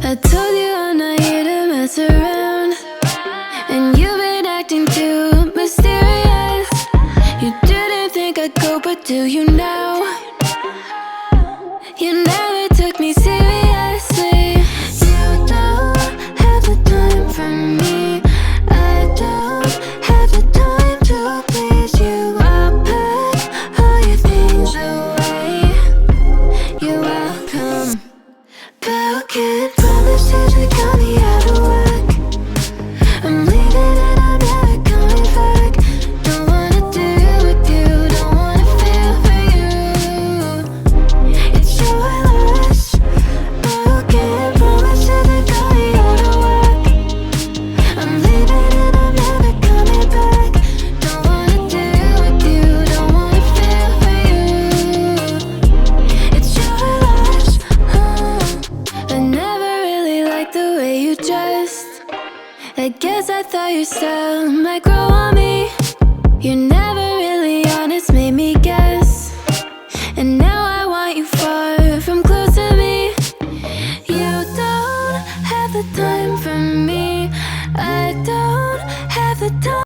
I told you I'm not here to mess around, and you've been acting too mysterious. You didn't think I'd go, but do you now? You never took me seriously. You don't have the time for me. I don't have the time to please you. I'll pack all your things away. You're welcome. Broken promises that got me out of work. I'm leaving and I'm never coming back. Don't wanna deal with you, don't wanna feel for you. It's your loss. Broken promises that got me out of work. I'm leaving and I'm never coming back. Don't wanna deal with you, don't wanna feel for you. It's your loss. I never really liked the way you dressed. I guess I thought your style might grow on me. You're never really honest, made me guess. And now I want you far from close to me. You don't have the time for me. I don't have the time.